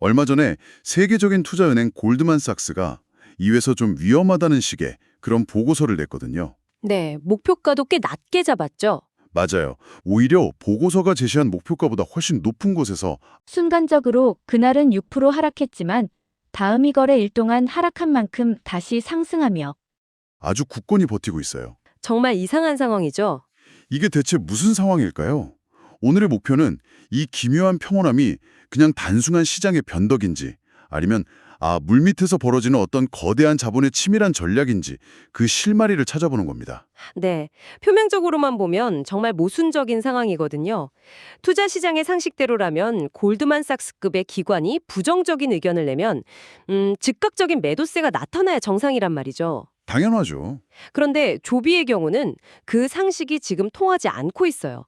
얼마 전에 세계적인 투자은행 골드만삭스가 이외에서 좀 위험하다는 식의 그런 보고서를 냈거든요. 네, 목표가도 꽤 낮게 잡았죠. 맞아요. 오히려 보고서가 제시한 목표가보다 훨씬 높은 곳에서 순간적으로 그날은 6% 하락했지만 다음 이거래 일 동안 하락한 만큼 다시 상승하며 아주 굳건히 버티고 있어요. 정말 이상한 상황이죠. 이게 대체 무슨 상황일까요? 오늘의 목표는 이 기묘한 평온함이 그냥 단순한 시장의 변덕인지 아니면 물밑에서 벌어지는 어떤 거대한 자본의 치밀한 전략인지 그 실마리를 찾아보는 겁니다. 네, 표면적으로만 보면 정말 모순적인 상황이거든요. 투자 시장의 상식대로라면 골드만삭스급의 기관이 부정적인 의견을 내면 즉각적인 매도세가 나타나야 정상이란 말이죠. 당연하죠. 그런데 조비의 경우는 그 상식이 지금 통하지 않고 있어요.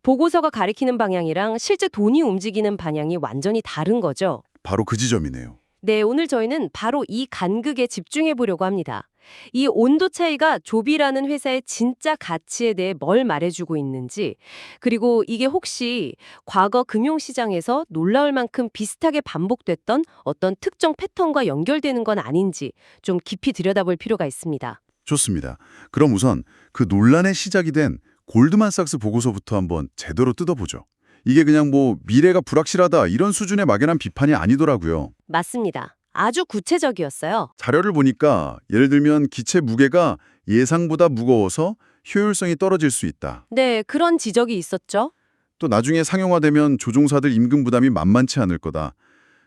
보고서가 가리키는 방향이랑 실제 돈이 움직이는 방향이 완전히 다른 거죠. 바로 그 지점이네요. 네, 오늘 저희는 바로 이 간극에 집중해 보려고 합니다. 이 온도 차이가 조비라는 회사의 진짜 가치에 대해 뭘 말해주고 있는지, 그리고 이게 혹시 과거 금융시장에서 놀라울 만큼 비슷하게 반복됐던 어떤 특정 패턴과 연결되는 건 아닌지 좀 깊이 들여다볼 필요가 있습니다. 좋습니다. 그럼 우선 그 논란의 시작이 된 골드만삭스 보고서부터 한번 제대로 뜯어보죠. 이게 그냥 미래가 불확실하다 이런 수준의 막연한 비판이 아니더라고요. 맞습니다. 아주 구체적이었어요. 자료를 보니까 예를 들면 기체 무게가 예상보다 무거워서 효율성이 떨어질 수 있다. 네, 그런 지적이 있었죠. 또 나중에 상용화되면 조종사들 임금 부담이 만만치 않을 거다.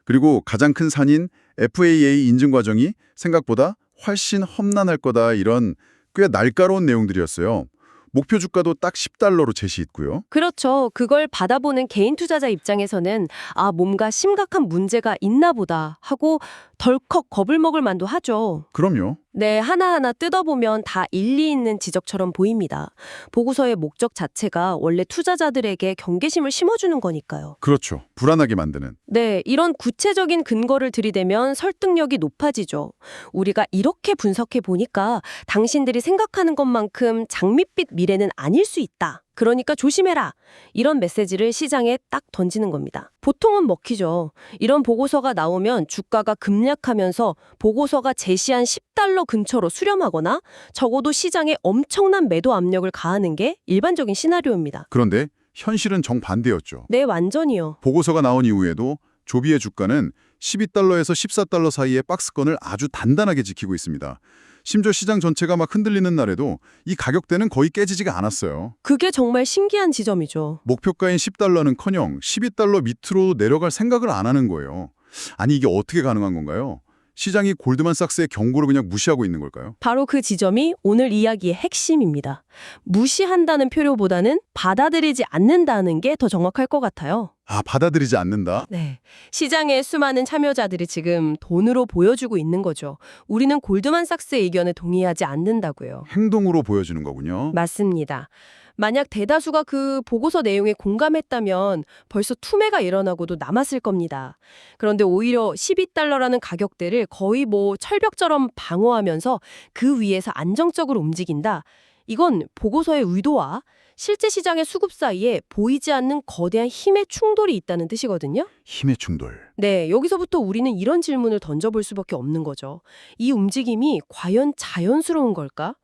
그리고 가장 큰 산인 FAA 인증 과정이 생각보다 훨씬 험난할 거다. 이런 꽤 날카로운 내용들이었어요. 목표 주가도 딱 $10로 제시했고요. 그렇죠. 그걸 받아보는 개인 투자자 입장에서는 뭔가 심각한 문제가 있나 보다 하고 덜컥 겁을 먹을 만도 하죠. 그럼요. 네, 하나하나 뜯어보면 다 일리 있는 지적처럼 보입니다. 보고서의 목적 자체가 원래 투자자들에게 경계심을 심어주는 거니까요. 그렇죠. 불안하게 만드는. 네, 이런 구체적인 근거를 들이대면 설득력이 높아지죠. 우리가 이렇게 분석해 보니까 당신들이 생각하는 것만큼 장밋빛 미래는 아닐 수 있다. 그러니까 조심해라. 이런 메시지를 시장에 딱 던지는 겁니다. 보통은 먹히죠. 이런 보고서가 나오면 주가가 급락하면서 보고서가 제시한 $10 근처로 수렴하거나 적어도 시장에 엄청난 매도 압력을 가하는 게 일반적인 시나리오입니다. 그런데 현실은 정반대였죠. 네, 완전히요. 보고서가 나온 이후에도 조비의 주가는 $12에서 $14 사이의 박스권을 아주 단단하게 지키고 있습니다. 심지어 시장 전체가 막 흔들리는 날에도 이 가격대는 거의 깨지지가 않았어요. 그게 정말 신기한 지점이죠. 목표가인 $10는커녕 $12 밑으로 내려갈 생각을 안 하는 거예요. 아니 이게 어떻게 가능한 건가요? 시장이 골드만삭스의 경고를 그냥 무시하고 있는 걸까요? 바로 그 지점이 오늘 이야기의 핵심입니다. 무시한다는 표현보다는 받아들이지 않는다는 게 더 정확할 것 같아요. 받아들이지 않는다? 네. 시장의 수많은 참여자들이 지금 돈으로 보여주고 있는 거죠. 우리는 골드만삭스의 의견에 동의하지 않는다고요. 행동으로 보여주는 거군요. 맞습니다. 만약 대다수가 그 보고서 내용에 공감했다면 벌써 투매가 일어나고도 남았을 겁니다. 그런데 오히려 $12라는 가격대를 거의 철벽처럼 방어하면서 그 위에서 안정적으로 움직인다. 이건 보고서의 의도와 실제 시장의 수급 사이에 보이지 않는 거대한 힘의 충돌이 있다는 뜻이거든요. 힘의 충돌. 네, 여기서부터 우리는 이런 질문을 던져볼 수밖에 없는 거죠. 이 움직임이 과연 자연스러운 걸까?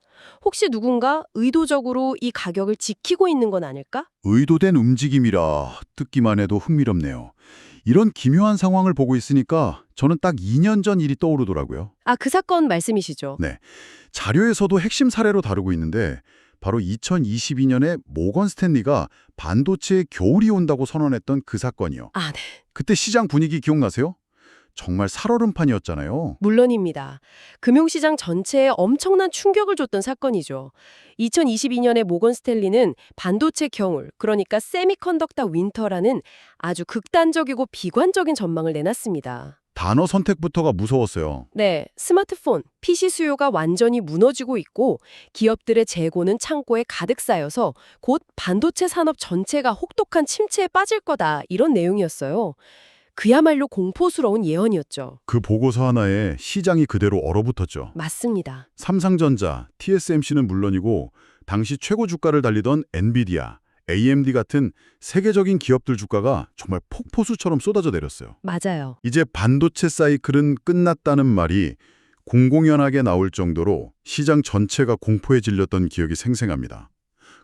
혹시 누군가 의도적으로 이 가격을 지키고 있는 건 아닐까? 의도된 움직임이라 듣기만 해도 흥미롭네요. 이런 기묘한 상황을 보고 있으니까 저는 딱 2년 전 일이 떠오르더라고요. 그 사건 말씀이시죠? 네, 자료에서도 핵심 사례로 다루고 있는데 바로 2022년에 모건 스탠리가 반도체에 겨울이 온다고 선언했던 그 사건이요. 네. 그때 시장 분위기 기억나세요? 정말 살얼음판이었잖아요. 물론입니다. 금융시장 전체에 엄청난 충격을 줬던 사건이죠. 2022년에 모건 스탠리는 반도체 겨울, 그러니까 세미컨덕터 윈터라는 아주 극단적이고 비관적인 전망을 내놨습니다. 단어 선택부터가 무서웠어요. 네, 스마트폰, PC 수요가 완전히 무너지고 있고 기업들의 재고는 창고에 가득 쌓여서 곧 반도체 산업 전체가 혹독한 침체에 빠질 거다 이런 내용이었어요. 그야말로 공포스러운 예언이었죠. 그 보고서 하나에 시장이 그대로 얼어붙었죠. 맞습니다. 삼성전자, TSMC는 물론이고 당시 최고 주가를 달리던 엔비디아, AMD 같은 세계적인 기업들 주가가 정말 폭포수처럼 쏟아져 내렸어요. 맞아요. 이제 반도체 사이클은 끝났다는 말이 공공연하게 나올 정도로 시장 전체가 공포에 질렸던 기억이 생생합니다.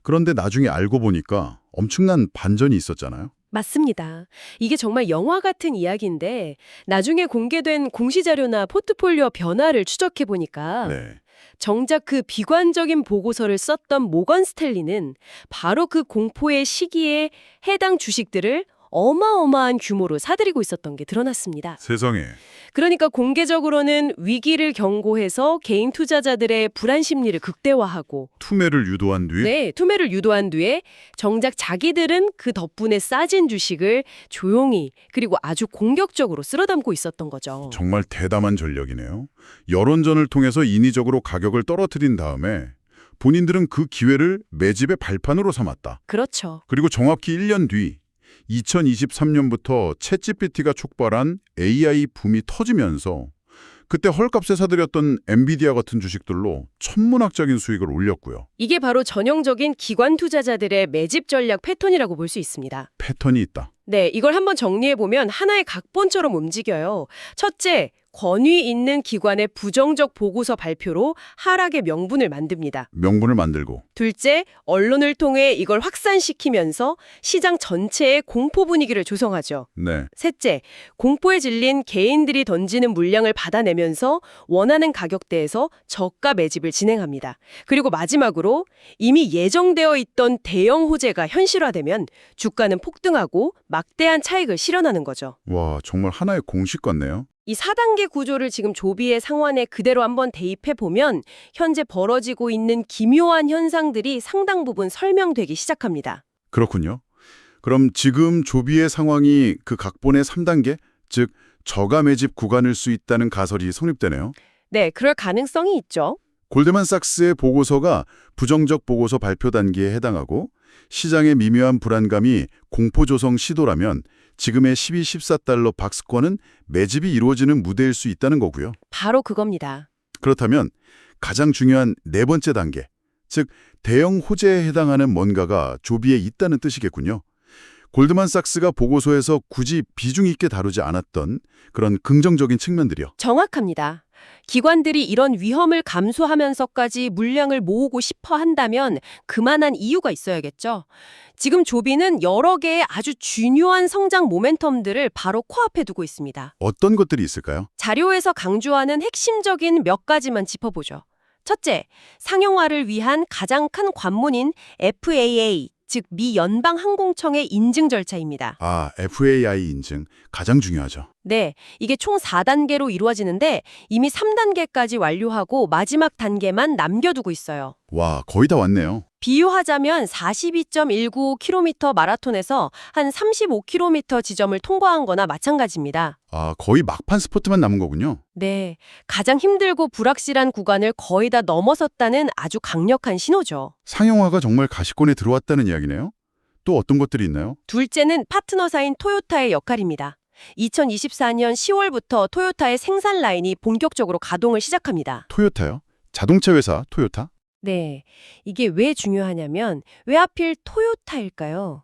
그런데 나중에 알고 보니까 엄청난 반전이 있었잖아요. 맞습니다. 이게 정말 영화 같은 이야기인데 나중에 공개된 공시자료나 포트폴리오 변화를 추적해 보니까 네. 정작 그 비관적인 보고서를 썼던 모건 스탠리는 바로 그 공포의 시기에 해당 주식들을 어마어마한 규모로 사들이고 있었던 게 드러났습니다. 세상에. 그러니까 공개적으로는 위기를 경고해서 개인 투자자들의 불안 심리를 극대화하고 투매를 유도한 뒤 네, 투매를 유도한 뒤에 정작 자기들은 그 덕분에 싸진 주식을 조용히 그리고 아주 공격적으로 쓸어담고 있었던 거죠. 정말 대담한 전략이네요. 여론전을 통해서 인위적으로 가격을 떨어뜨린 다음에 본인들은 그 기회를 매집의 발판으로 삼았다. 그렇죠. 그리고 정확히 1년 뒤 2023년부터 챗GPT가 촉발한 AI 붐이 터지면서 그때 헐값에 사들였던 엔비디아 같은 주식들로 천문학적인 수익을 올렸고요. 이게 바로 전형적인 기관 투자자들의 매집 전략 패턴이라고 볼 수 있습니다. 패턴이 있다. 네, 이걸 한번 정리해보면 하나의 각본처럼 움직여요. 첫째, 권위 있는 기관의 부정적 보고서 발표로 하락의 명분을 만듭니다. 명분을 만들고. 둘째, 언론을 통해 이걸 확산시키면서 시장 전체의 공포 분위기를 조성하죠. 네. 셋째, 공포에 질린 개인들이 던지는 물량을 받아내면서 원하는 가격대에서 저가 매집을 진행합니다. 그리고 마지막으로 이미 예정되어 있던 대형 호재가 현실화되면 주가는 폭등하고 막대한 차익을 실현하는 거죠. 와, 정말 하나의 공식 같네요. 이 4단계 구조를 지금 조비의 상환에 그대로 한번 대입해보면 현재 벌어지고 있는 기묘한 현상들이 상당 부분 설명되기 시작합니다. 그렇군요. 그럼 지금 조비의 상황이 그 각본의 3단계, 즉 저가 매집 구간일 수 있다는 가설이 성립되네요. 네, 그럴 가능성이 있죠. 골드만삭스의 보고서가 부정적 보고서 발표 단계에 해당하고 시장의 미묘한 불안감이 공포 조성 시도라면 지금의 12, 14달러 박스권은 매집이 이루어지는 무대일 수 있다는 거고요. 바로 그겁니다. 그렇다면 가장 중요한 네 번째 단계, 즉 대형 호재에 해당하는 뭔가가 조비에 있다는 뜻이겠군요. 골드만삭스가 보고서에서 굳이 비중 있게 다루지 않았던 그런 긍정적인 측면들이요. 정확합니다. 기관들이 이런 위험을 감수하면서까지 물량을 모으고 싶어 한다면 그만한 이유가 있어야겠죠. 지금 조비는 여러 개의 아주 중요한 성장 모멘텀들을 바로 코앞에 두고 있습니다. 어떤 것들이 있을까요? 자료에서 강조하는 핵심적인 몇 가지만 짚어보죠. 첫째, 상용화를 위한 가장 큰 관문인 FAA, 즉 미 연방항공청의 인증 절차입니다. 아, FAI 인증 가장 중요하죠. 네, 이게 총 4단계로 이루어지는데 이미 3단계까지 완료하고 마지막 단계만 남겨두고 있어요. 와, 거의 다 왔네요. 비유하자면 42.195km 마라톤에서 한 35km 지점을 통과한 거나 마찬가지입니다. 아, 거의 막판 스포트만 남은 거군요. 네, 가장 힘들고 불확실한 구간을 거의 다 넘어섰다는 아주 강력한 신호죠. 상용화가 정말 가시권에 들어왔다는 이야기네요. 또 어떤 것들이 있나요? 둘째는 파트너사인 토요타의 역할입니다. 2024년 10월부터 토요타의 생산 라인이 본격적으로 가동을 시작합니다. 토요타요? 자동차 회사 토요타? 네, 이게 왜 중요하냐면 왜 하필 토요타일까요?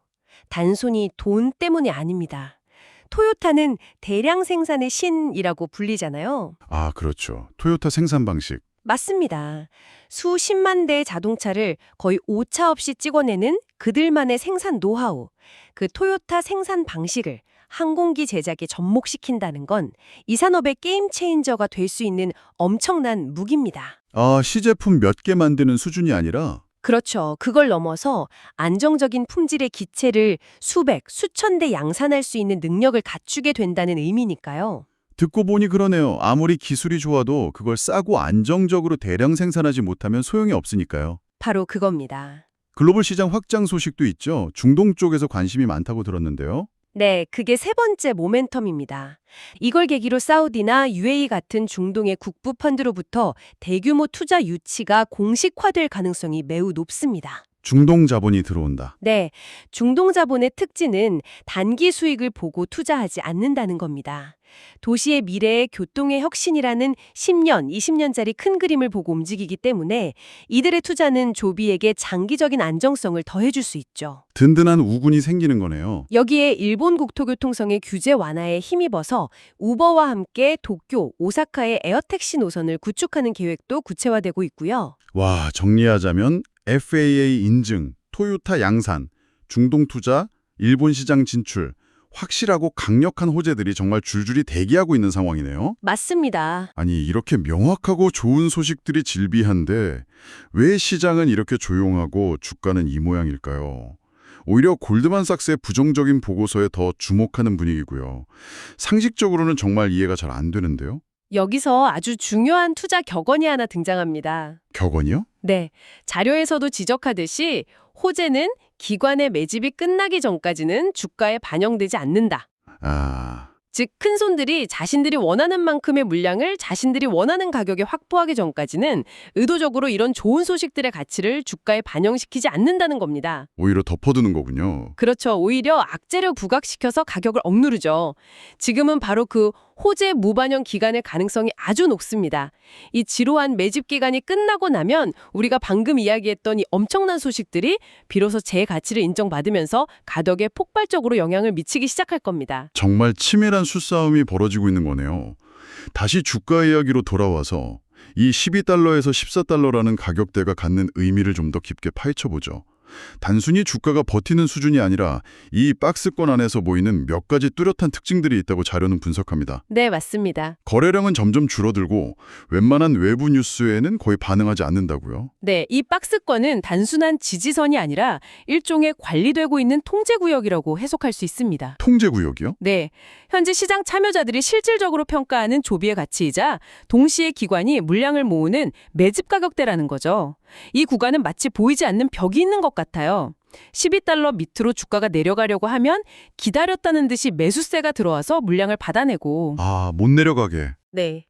단순히 돈 때문이 아닙니다. 토요타는 대량 생산의 신이라고 불리잖아요. 아, 그렇죠. 토요타 생산 방식. 맞습니다. 수십만 대의 자동차를 거의 오차 없이 찍어내는 그들만의 생산 노하우, 그 토요타 생산 방식을 항공기 제작에 접목시킨다는 건 이 산업의 게임 체인저가 될 수 있는 엄청난 무기입니다. 아, 시제품 몇 개 만드는 수준이 아니라 그렇죠. 그걸 넘어서 안정적인 품질의 기체를 수백, 수천 대 양산할 수 있는 능력을 갖추게 된다는 의미니까요. 듣고 보니 그러네요. 아무리 기술이 좋아도 그걸 싸고 안정적으로 대량 생산하지 못하면 소용이 없으니까요. 바로 그겁니다. 글로벌 시장 확장 소식도 있죠. 중동 쪽에서 관심이 많다고 들었는데요. 네, 그게 세 번째 모멘텀입니다. 이걸 계기로 사우디나 UAE 같은 중동의 국부 펀드로부터 대규모 투자 유치가 공식화될 가능성이 매우 높습니다. 중동 자본이 들어온다. 네, 중동자본의 특징은 단기 수익을 보고 투자하지 않는다는 겁니다. 도시의 미래의 교통의 혁신이라는 10년, 20년짜리 큰 그림을 보고 움직이기 때문에 이들의 투자는 조비에게 장기적인 안정성을 더해줄 수 있죠. 든든한 우군이 생기는 거네요. 여기에 일본 국토교통성의 규제 완화에 힘입어서 우버와 함께 도쿄, 오사카의 에어택시 노선을 구축하는 계획도 구체화되고 있고요. 와, 정리하자면 FAA 인증, 토요타 양산, 중동 투자, 일본 시장 진출, 확실하고 강력한 호재들이 정말 줄줄이 대기하고 있는 상황이네요. 맞습니다. 아니, 이렇게 명확하고 좋은 소식들이 질비한데 왜 시장은 이렇게 조용하고 주가는 이 모양일까요? 오히려 골드만삭스의 부정적인 보고서에 더 주목하는 분위기고요. 상식적으로는 정말 이해가 잘 안 되는데요. 여기서 아주 중요한 투자 격언이 하나 등장합니다. 격언이요? 네, 자료에서도 지적하듯이 호재는 기관의 매집이 끝나기 전까지는 주가에 반영되지 않는다. 아, 즉, 큰손들이 자신들이 원하는 만큼의 물량을 자신들이 원하는 가격에 확보하기 전까지는 의도적으로 이런 좋은 소식들의 가치를 주가에 반영시키지 않는다는 겁니다. 오히려 덮어두는 거군요. 그렇죠. 오히려 악재를 부각시켜서 가격을 억누르죠. 지금은 바로 그 호재 무반영 기간의 가능성이 아주 높습니다. 이 지루한 매집 기간이 끝나고 나면 우리가 방금 이야기했던 이 엄청난 소식들이 비로소 제 가치를 인정받으면서 가격에 폭발적으로 영향을 미치기 시작할 겁니다. 정말 치밀한 수싸움이 벌어지고 있는 거네요. 다시 주가 이야기로 돌아와서 이 12달러에서 14달러라는 가격대가 갖는 의미를 좀 더 깊게 파헤쳐보죠. 단순히 주가가 버티는 수준이 아니라 이 박스권 안에서 보이는 몇 가지 뚜렷한 특징들이 있다고 자료는 분석합니다. 네, 맞습니다. 거래량은 점점 줄어들고 웬만한 외부 뉴스에는 거의 반응하지 않는다고요. 네, 이 박스권은 단순한 지지선이 아니라 일종의 관리되고 있는 통제구역이라고 해석할 수 있습니다. 통제구역이요? 네, 현재 시장 참여자들이 실질적으로 평가하는 조비의 가치이자 동시에 기관이 물량을 모으는 매집 가격대라는 거죠. 이 구간은 마치 보이지 않는 벽이 있는 것 같아요. 12달러 밑으로 주가가 내려가려고 하면 기다렸다는 듯이 매수세가 들어와서 물량을 받아내고 아, 못 내려가게. 네.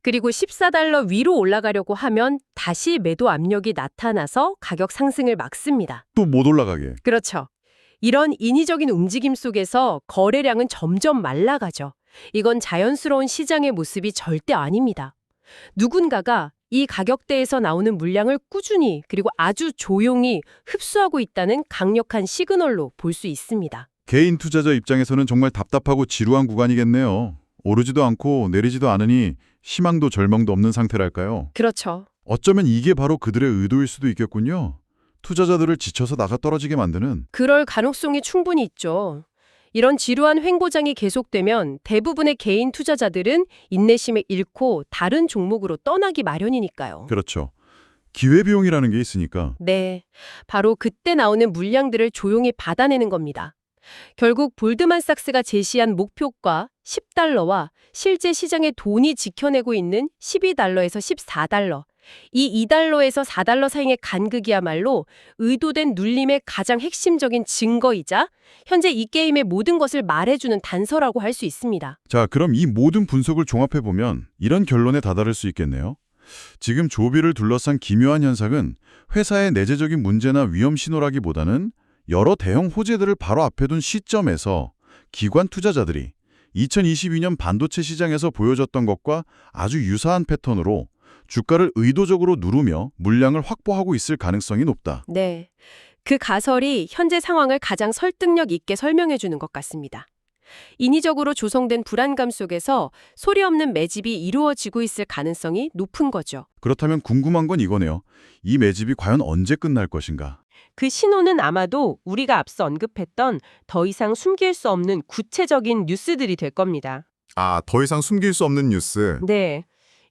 그리고 14달러 위로 올라가려고 하면 다시 매도 압력이 나타나서 가격 상승을 막습니다. 또 못 올라가게. 그렇죠. 이런 인위적인 움직임 속에서 거래량은 점점 말라가죠. 이건 자연스러운 시장의 모습이 절대 아닙니다. 누군가가 이 가격대에서 나오는 물량을 꾸준히 그리고 아주 조용히 흡수하고 있다는 강력한 시그널로 볼 수 있습니다. 개인 투자자 입장에서는 정말 답답하고 지루한 구간이겠네요. 오르지도 않고 내리지도 않으니 희망도 절망도 없는 상태랄까요? 그렇죠. 어쩌면 이게 바로 그들의 의도일 수도 있겠군요. 투자자들을 지쳐서 나가 떨어지게 만드는. 그럴 가능성이 충분히 있죠. 이런 지루한 횡보장이 계속되면 대부분의 개인 투자자들은 인내심을 잃고 다른 종목으로 떠나기 마련이니까요. 그렇죠. 기회비용이라는 게 있으니까. 네, 바로 그때 나오는 물량들을 조용히 받아내는 겁니다. 결국 볼드만삭스가 제시한 목표가 10달러와 실제 시장의 돈이 지켜내고 있는 12달러에서 14달러, 이 2달러에서 4달러 사이의 간극이야말로 의도된 눌림의 가장 핵심적인 증거이자 현재 이 게임의 모든 것을 말해주는 단서라고 할 수 있습니다. 자, 그럼 이 모든 분석을 종합해보면 이런 결론에 다다를 수 있겠네요. 지금 조비를 둘러싼 기묘한 현상은 회사의 내재적인 문제나 위험 신호라기보다는 여러 대형 호재들을 바로 앞에 둔 시점에서 기관 투자자들이 2022년 반도체 시장에서 보여줬던 것과 아주 유사한 패턴으로 주가를 의도적으로 누르며 물량을 확보하고 있을 가능성이 높다. 네, 그 가설이 현재 상황을 가장 설득력 있게 설명해 주는 것 같습니다. 인위적으로 조성된 불안감 속에서 소리 없는 매집이 이루어지고 있을 가능성이 높은 거죠. 그렇다면 궁금한 건 이거네요. 이 매집이 과연 언제 끝날 것인가? 그 신호는 아마도 우리가 앞서 언급했던 더 이상 숨길 수 없는 구체적인 뉴스들이 될 겁니다. 아, 더 이상 숨길 수 없는 뉴스. 네.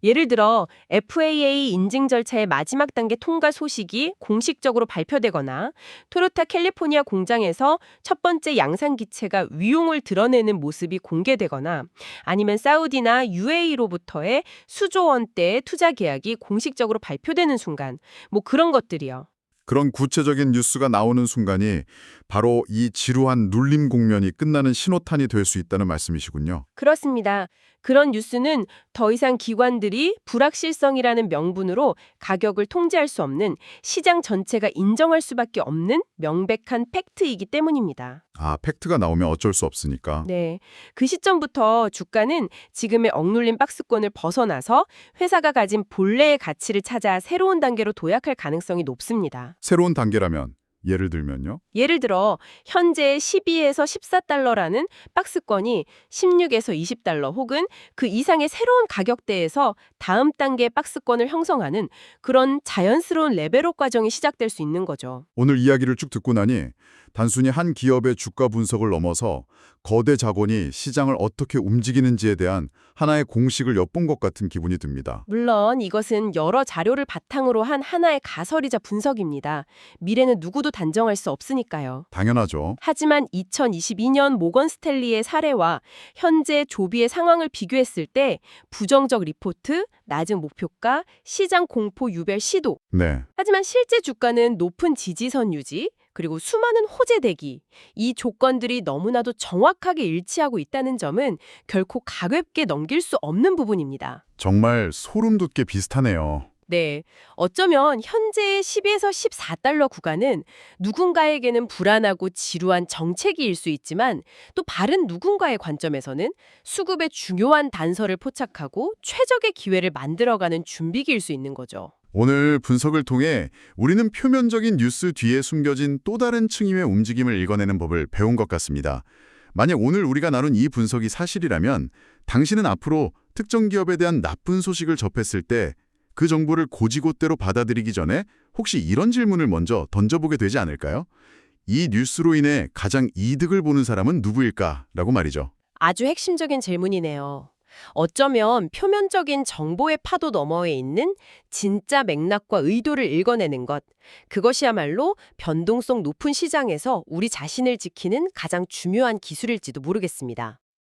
예를 들어 FAA 인증 절차의 마지막 단계 통과 소식이 공식적으로 발표되거나 토요타 캘리포니아 공장에서 첫 번째 양산 기체가 위용을 드러내는 모습이 공개되거나 아니면 사우디나 UAE로부터의 수조 원대의 투자 계약이 공식적으로 발표되는 순간 뭐 그런 것들이요. 그런 구체적인 뉴스가 나오는 순간이 바로 이 지루한 눌림 국면이 끝나는 신호탄이 될 수 있다는 말씀이시군요. 그렇습니다. 그런 뉴스는 더 이상 기관들이 불확실성이라는 명분으로 가격을 통제할 수 없는, 시장 전체가 인정할 수밖에 없는 명백한 팩트이기 때문입니다. 아, 팩트가 나오면 어쩔 수 없으니까. 네. 그 시점부터 주가는 지금의 억눌린 박스권을 벗어나서 회사가 가진 본래의 가치를 찾아 새로운 단계로 도약할 가능성이 높습니다. 새로운 단계라면 예를 들면요. 예를 들어 현재 12에서 14달러라는 박스권이 16에서 20달러 혹은 그 이상의 새로운 가격대에서 다음 단계의 박스권을 형성하는 그런 자연스러운 레벨업 과정이 시작될 수 있는 거죠. 오늘 이야기를 쭉 듣고 나니 단순히 한 기업의 주가 분석을 넘어서 거대 자본이 시장을 어떻게 움직이는지에 대한 하나의 공식을 엿본 것 같은 기분이 듭니다. 물론 이것은 여러 자료를 바탕으로 한 하나의 가설이자 분석입니다. 미래는 누구도 단정할 수 없으니까요. 당연하죠. 하지만 2022년 모건 스탠리의 사례와 현재 조비의 상황을 비교했을 때 부정적 리포트, 낮은 목표가, 시장 공포 유별 시도. 네. 하지만 실제 주가는 높은 지지선 유지, 그리고 수많은 호재 대기, 이 조건들이 너무나도 정확하게 일치하고 있다는 점은 결코 가볍게 넘길 수 없는 부분입니다. 정말 소름 돋게 비슷하네요. 네, 어쩌면 현재의 10에서 14달러 구간은 누군가에게는 불안하고 지루한 정체기일 수 있지만 또 다른 누군가의 관점에서는 수급의 중요한 단서를 포착하고 최적의 기회를 만들어가는 준비기일 수 있는 거죠. 오늘 분석을 통해 우리는 표면적인 뉴스 뒤에 숨겨진 또 다른 층임의 움직임을 읽어내는 법을 배운 것 같습니다. 만약 오늘 우리가 나눈 이 분석이 사실이라면 당신은 앞으로 특정 기업에 대한 나쁜 소식을 접했을 때 그 정보를 고지고대로 받아들이기 전에 혹시 이런 질문을 먼저 던져보게 되지 않을까요? 이 뉴스로 인해 가장 이득을 보는 사람은 누구일까? 라고 말이죠. 아주 핵심적인 질문이네요. 어쩌면 표면적인 정보의 파도 너머에 있는 진짜 맥락과 의도를 읽어내는 것, 그것이야말로 변동성 높은 시장에서 우리 자신을 지키는 가장 중요한 기술일지도 모르겠습니다.